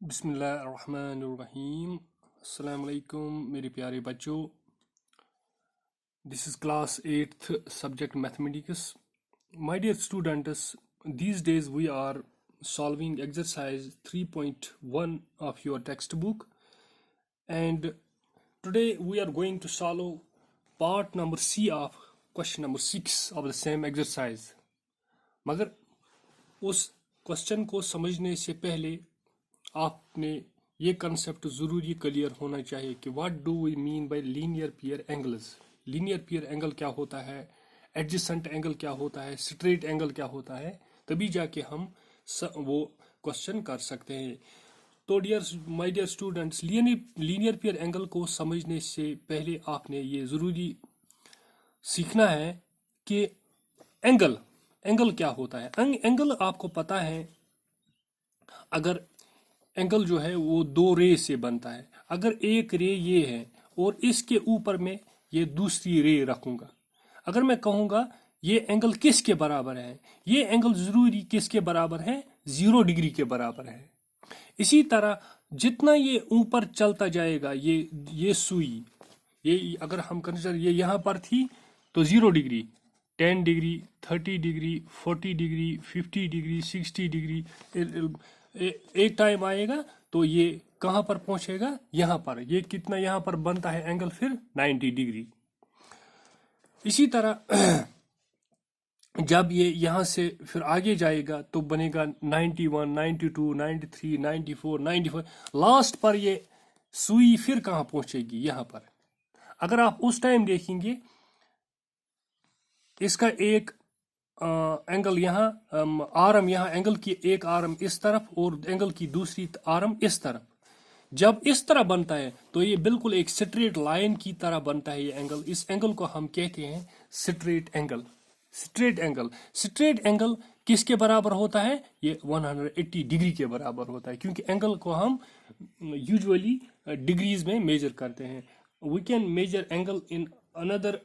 बिस्मिल्लाहिर्रहमानिर्रहीम। अस्सलाम वालेकुम मेरे प्यारे बच्चों। This is class 8th subject mathematics. My dear students, these days we are solving exercise 3.1 of your textbook, and today we are going to solve part number C of question number 6 of the same exercise. मगर उस question को समझने से पहले आपने ये concept ज़रूरी clear होना चाहिए कि what do we mean by linear pair angles. Linear pair angle क्या होता है, एडजेसेंट एंगल क्या होता है, स्ट्रेट एंगल क्या होता है, तभी जाके हम वो क्वेश्चन कर सकते हैं। तो my dear students, linear pair angle को समझने से पहले आपने ये ज़रूरी सीखना है कि एंगल क्या होता है। एंगल आपको पता है, अगर एंगल जो है वो दो रे से बनता है। अगर एक रे ये है और इसके ऊपर में ये दूसरी रे रखूंगा, अगर मैं कहूंगा ये एंगल किसके बराबर है, ये एंगल जरूरी किसके बराबर है, 0 डिग्री के बराबर है। इसी तरह जितना ये ऊपर चलता जाएगा, ये सुई, ये अगर हम कंसिडर ये यहाँ पर थी तो 0 degree, 10 degree, 30 degree, 40 degree, 50 degree, 60 degree, एक टाइम आएगा तो ये कहाँ पर पहुंचेगा, यहाँ पर। ये कितना यहाँ पर बनता है एंगल, फिर 90 डिग्री। इसी तरह जब ये यहाँ से फिर आगे जाएगा तो बनेगा 91, 92, 93, 94, 95। लास्ट पर ये सुई फिर कहाँ पहुंचेगी, यहाँ पर। अगर आप उस टाइम देखेंगे, इसका एक एंगल यहाँ, आर्म यहाँ, एंगल की एक आर्म इस तरफ और एंगल की दूसरी आर्म इस तरफ। जब इस तरह बनता है तो ये बिल्कुल एक स्ट्रेट लाइन की तरह बनता है ये एंगल। इस एंगल को हम कहते हैं स्ट्रेट एंगल। स्ट्रेट एंगल किसके बराबर होता है, ये 180 डिग्री के बराबर होता है, क्योंकि एंगल को हम यूजुअली डिग्रीज में मेजर करते हैं। We can measure angle in another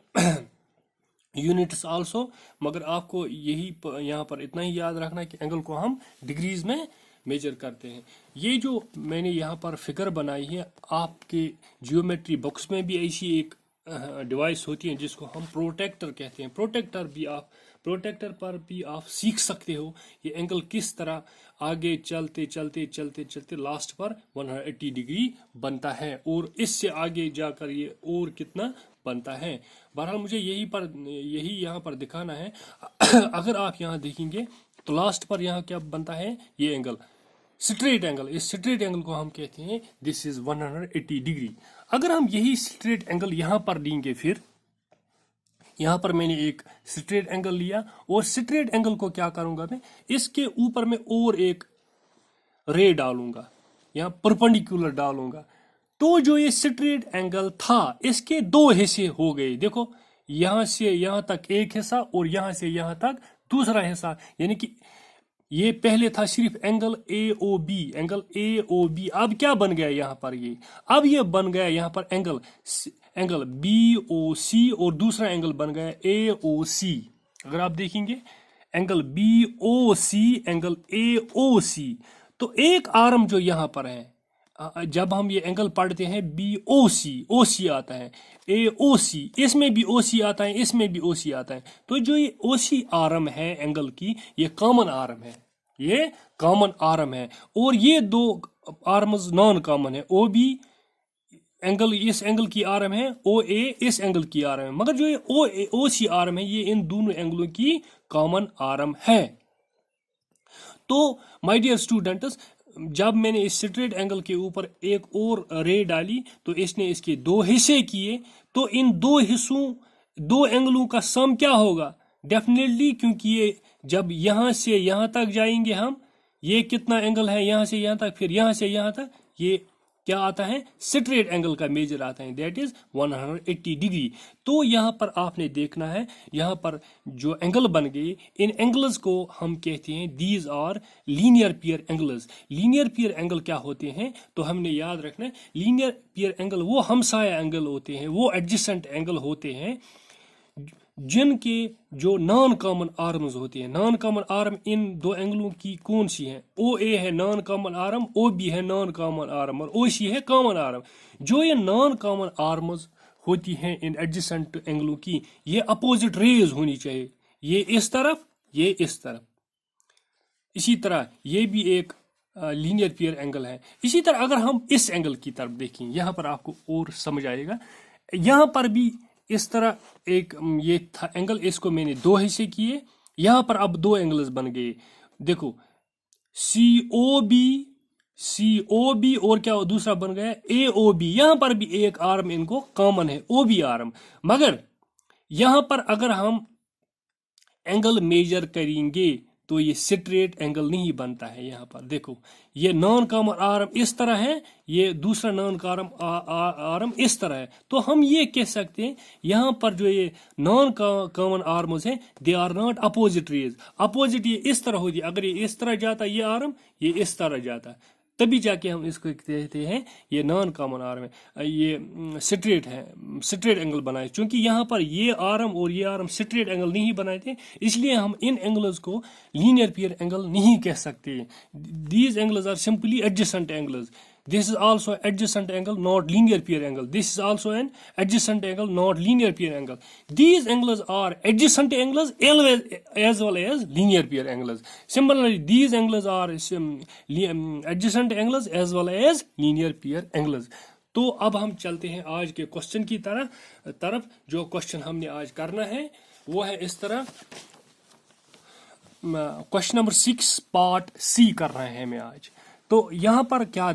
units also, मगर आपको यही यहाँ पर इतना ही याद रखना है कि एंगल को हम डिग्रीज में मेजर करते हैं। ये जो मैंने यहाँ पर फिगर बनाई है, आपके जियोमेट्री बुक्स में भी ऐसी एक डिवाइस होती है जिसको हम प्रोटेक्टर कहते हैं। प्रोटेक्टर पर भी आप सीख सकते हो ये एंगल किस तरह आगे चलते चलते चलते चलते लास्ट पर 180 डिग्री बनता है, और इससे आगे जाकर ये और कितना बनता है। बहरहाल मुझे यही यहाँ पर दिखाना है। अगर आप यहाँ देखेंगे तो लास्ट पर यहाँ क्या बनता है, ये एंगल स्ट्रेट एंगल। इस स्ट्रेट एंगल को हम कहते हैं दिस इज 180 डिग्री। अगर हम यही स्ट्रेट एंगल यहाँ पर लेंगे, फिर यहाँ पर मैंने एक स्ट्रेट एंगल लिया और स्ट्रेट एंगल को क्या करूंगा मैं, इसके ऊपर में और एक रे डालूंगा, यहाँ परपेंडिकुलर डालूंगा, तो जो ये स्ट्रेट एंगल था इसके दो हिस्से हो गए। देखो, यहां से यहां तक एक हिस्सा और यहां से यहां तक दूसरा हिस्सा। यानी कि ये पहले था सिर्फ एंगल ए ओ बी। अब क्या बन गया यहाँ पर, अब ये बन गया यहाँ पर एंगल बी ओ सी, और दूसरा एंगल बन गया ए ओ सी। अगर आप देखेंगे angle B O C, angle A O C, तो एक आर्म जो यहाँ पर है, जब हम ये एंगल पढ़ते हैं बी ओ सी आता है, ए ओ सी, इसमें भी ओ सी आता है, इसमें भी ओ सी आता है। तो जो ये ओ सी आर्म है एंगल की, ये कॉमन आर्म है, और ये दो आर्म्स नॉन कॉमन है। ओ बी एंगल इस एंगल की आर्म है, ओ ए इस एंगल की आर्म है, मगर जो ये ओ सी आर्म है ये इन दोनों एंगलों की कॉमन आर्म है। तो माय डियर स्टूडेंट्स, जब मैंने इस स्ट्रेट एंगल के ऊपर एक और रे डाली तो इसने इसके दो हिस्से किए, तो इन दो एंगलों का सम क्या होगा, डेफिनेटली, क्योंकि ये जब यहां से यहां तक जाएंगे हम, ये कितना एंगल है यहां से यहां तक, फिर यहां से यहां तक, ये क्या आता है, स्ट्रेट एंगल का मेजर आता है, दैट इज 180 डिग्री। तो यहाँ पर आपने देखना है, यहाँ पर जो एंगल बन गए, इन एंगल्स को हम कहते हैं these are linear pair angles. Linear pair angle क्या होते हैं, तो हमने याद रखना है, लीनियर पियर एंगल वो हमसाया एंगल होते हैं, वो एडजेसेंट एंगल होते हैं जिनके जो नॉन कॉमन आर्म्स होती हैं। नॉन कॉमन आर्म इन दो एंगलों की कौन सी है? ओ ए है non common arm, O B है नॉन कॉमन आर्म और ओ सी है कॉमन आर्म। जो ये नॉन कॉमन आर्म्स होती हैं इन एडजेसेंट एंगलों की, ये अपोजिट रेज होनी चाहिए, ये इस तरफ, ये इस तरफ। इसी तरह ये भी एक लीनियर पेयर एंगल है। इसी तरह अगर हम इस एंगल की तरफ देखें, यहाँ पर आपको और समझ आएगा। यहाँ पर भी इस तरह एक ये था एंगल, इसको मैंने दो हिस्से किए, यहाँ पर अब दो एंगल्स बन गए। देखो सी ओ बी और क्या दूसरा बन गया ए ओ बी। यहाँ पर भी एक आर्म इनको कॉमन है, ओ बी आर्म। मगर यहाँ पर अगर हम एंगल मेजर करेंगे तो ये स्ट्रेट एंगल नहीं बनता है। यहाँ पर देखो ये नॉन कॉमन आर्म इस तरह है, ये दूसरा नॉन कॉमन आर्म इस तरह है। तो हम ये कह सकते हैं यहाँ पर जो ये नॉन कॉमन आर्म्स हैं, they are not opposite rays. Opposite ये इस तरह होती है, अगर ये इस तरह जाता ये आर्म, ये इस तरह जाता, तभी जाके हम इसको कहते हैं ये नॉन कॉमन आर्म है, ये स्ट्रेट है, स्ट्रेट एंगल बनाए। क्योंकि यहाँ पर ये आर्म और ये आर्म स्ट्रेट एंगल नहीं बनाए थे, इसलिए हम इन एंगल्स को लीनियर पेयर एंगल नहीं कह सकते। These angles are simply adjacent angles. This is also adjacent angle, not linear pair angle. This is also an adjacent angle, not linear pair angle. These angles are adjacent angles as well as linear pair angles. Similarly, these angles are adjacent angles as well as linear pair angles. तो अब हम चलते हैं आज के question की तरफ। जो क्वेश्चन हमने आज करना है वो है इस तरह। क्वेश्चन नंबर 6 पार्ट सी कर रहे हैं हमें आज। तो यहाँ पर क्या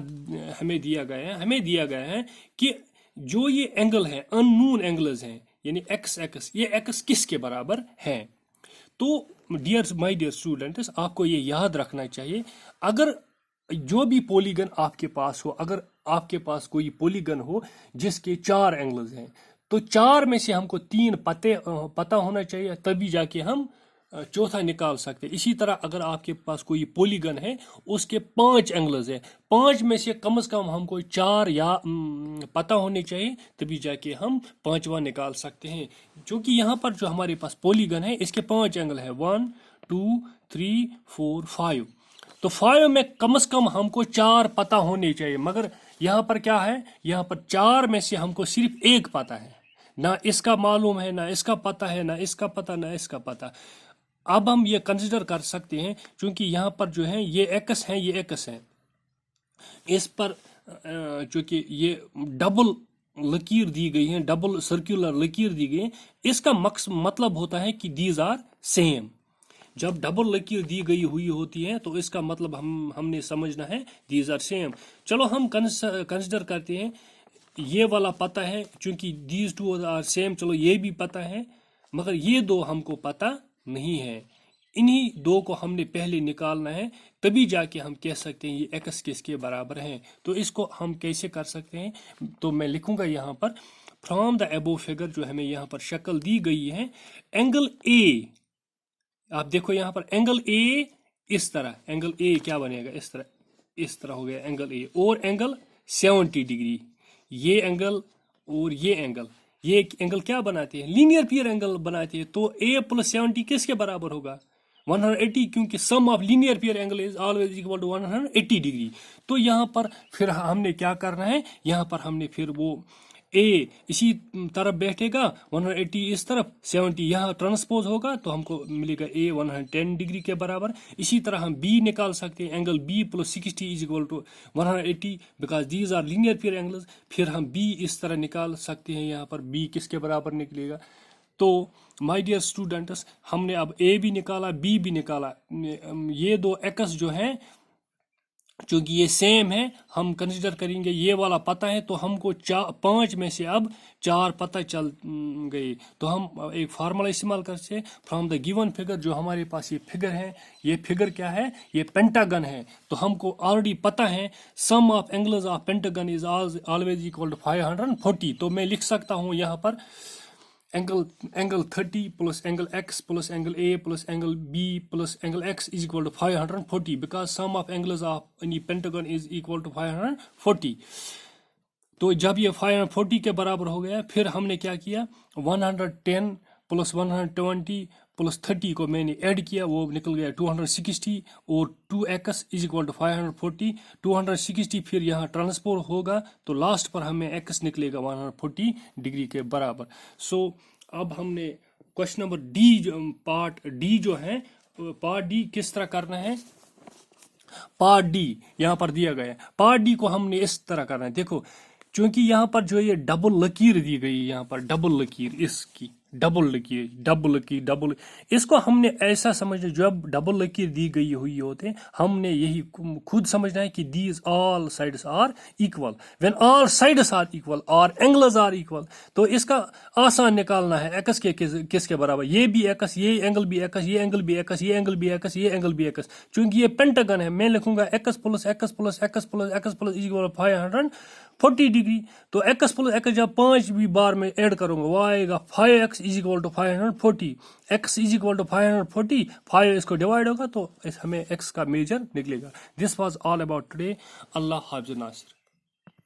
हमें दिया गया है? हमें दिया गया है कि जो ये एंगल है, अननोन एंगल्स हैं, यानी एक्स एक्स, ये एक्स किसके बराबर है? तो माय डियर स्टूडेंट्स, आपको ये याद रखना चाहिए, अगर जो भी पॉलीगन आपके पास हो, अगर आपके पास कोई पॉलीगन हो जिसके 4 एंगल्स हैं, तो 4 में से हमको 3 पता होना चाहिए, तभी जाके हम चौथा निकाल सकते। इसी तरह अगर आपके पास कोई पॉलीगन है, उसके 5 एंगल्स है, 5 में से कम हमको 4 या पता होने चाहिए, तभी जाके हम 5वां निकाल सकते हैं। क्योंकि यहाँ पर जो हमारे पास पॉलीगन है, इसके 5 एंगल है, 1 2 3 4 5। तो 5 में कम हमको 4 पता होने चाहिए। मगर यहाँ पर क्या है, यहाँ पर 4 में से हमको सिर्फ 1 पता है, ना इसका मालूम है, ना इसका पता है, ना इसका पता, ना इसका पता। अब हम ये कंसिडर कर सकते हैं, क्योंकि यहाँ पर जो है ये एक्स है, ये एक्स है, इस पर चूंकि ये डबल लकीर दी गई है, डबल सर्कुलर लकीर दी गई है, इसका मतलब होता है कि दीज आर सेम। जब डबल लकीर दी गई हुई होती है तो इसका मतलब हमने समझना है दीज आर सेम। चलो हम कंसिडर करते हैं, ये वाला पता है, क्योंकि दीज टू आर सेम, चलो ये भी पता है, मगर ये दो हमको पता नहीं है। इन्हीं दो को हमने पहले निकालना है, तभी जाके हम कह सकते हैं ये एक्स किसके बराबर है। तो इसको हम कैसे कर सकते हैं? तो मैं लिखूंगा यहाँ पर, फ्रॉम द अबोव फिगर, जो हमें यहाँ पर शक्ल दी गई है, एंगल ए, आप देखो यहाँ पर एंगल ए इस तरह, एंगल ए क्या बनेगा, इस तरह हो गया एंगल ए, और एंगल 70 डिग्री, ये एंगल और ये एंगल क्या बनाते हैं? लीनियर पेयर एंगल बनाते हैं। तो a + 70 किसके बराबर होगा? 180, क्योंकि sum of linear pair angle is always equal to 180 degree. तो यहाँ पर फिर हमने क्या करना है, यहाँ पर हमने फिर वो a इसी तरफ बैठेगा, 180 इस तरफ, 70 यहाँ ट्रांसपोज होगा, तो हमको मिलेगा a 110 डिग्री के बराबर। इसी तरह हम b निकाल सकते हैं, angle b + 60 is equal to 180, because these are linear pair angles. फिर हम b इस तरह निकाल सकते हैं, यहाँ पर b किसके बराबर निकलेगा? तो माय डियर स्टूडेंट्स, हमने अब a भी निकाला, b भी निकाला, ये दो एक्स जो हैं, क्योंकि ये सेम है, हम कंसिडर करेंगे ये वाला पता है, तो हमको 5 में से अब 4 पता चल गए। तो हम एक फार्मूला इस्तेमाल करते हैं, फ्रॉम द गिवन फिगर, जो हमारे पास ये फिगर है, ये फिगर क्या है? ये पेंटागन है। तो हमको ऑलरेडी पता है sum of angles of pentagon is always equal to 540। तो मैं लिख सकता हूँ यहाँ पर angle 30 plus angle x plus angle a plus angle b plus angle x is equal to 540, because sum of angles of any pentagon is equal to 540। तो जब ये 540 के बराबर हो गया, फिर हमने क्या किया, 110 प्लस 120 प्लस 30 को मैंने ऐड किया, वो निकल गया 260 और 2x इज इक्वल टू 540। 260 फिर यहाँ ट्रांसफर होगा तो लास्ट पर हमें x निकलेगा 140 डिग्री के बराबर। सो अब हमने question number D, part D जो है, पार्ट डी किस तरह करना है, पार्ट डी यहाँ पर दिया गया है। पार्ट डी को हमने इस तरह करना है, देखो चूंकि यहाँ पर जो ये डबल लकीर दी गई है, यहाँ पर डबल लकीर, इसकी डबल लकीर, डबल लकीर, डबल, इसको हमने ऐसा समझना, जब डबल लकीर दी गई हुई होते हमने यही खुद समझना है कि these all sides are equal. When all sides are equal और एंगल्स आर इक्वल, तो इसका आसान निकालना है एक्स के किसके बराबर, ये भी एक्स, ये एंगल भी एक्स, ये एंगल भी एक्स, ये एंगल भी एक्स, ये एंगल भी एक्स। चूंकि ये पेंटागन है, मैं लिखूंगा x plus x plus x plus x plus equal 540 degree. तो एक्स प्लस एक्स जब 5 भी बार में ऐड करूंगा वो आएगा 5x is equal to 540, x is equal to 540, 5 इसको डिवाइड होगा तो हमें x का मेजर निकलेगा। This was all about today. अल्लाह हाफिज नासिर।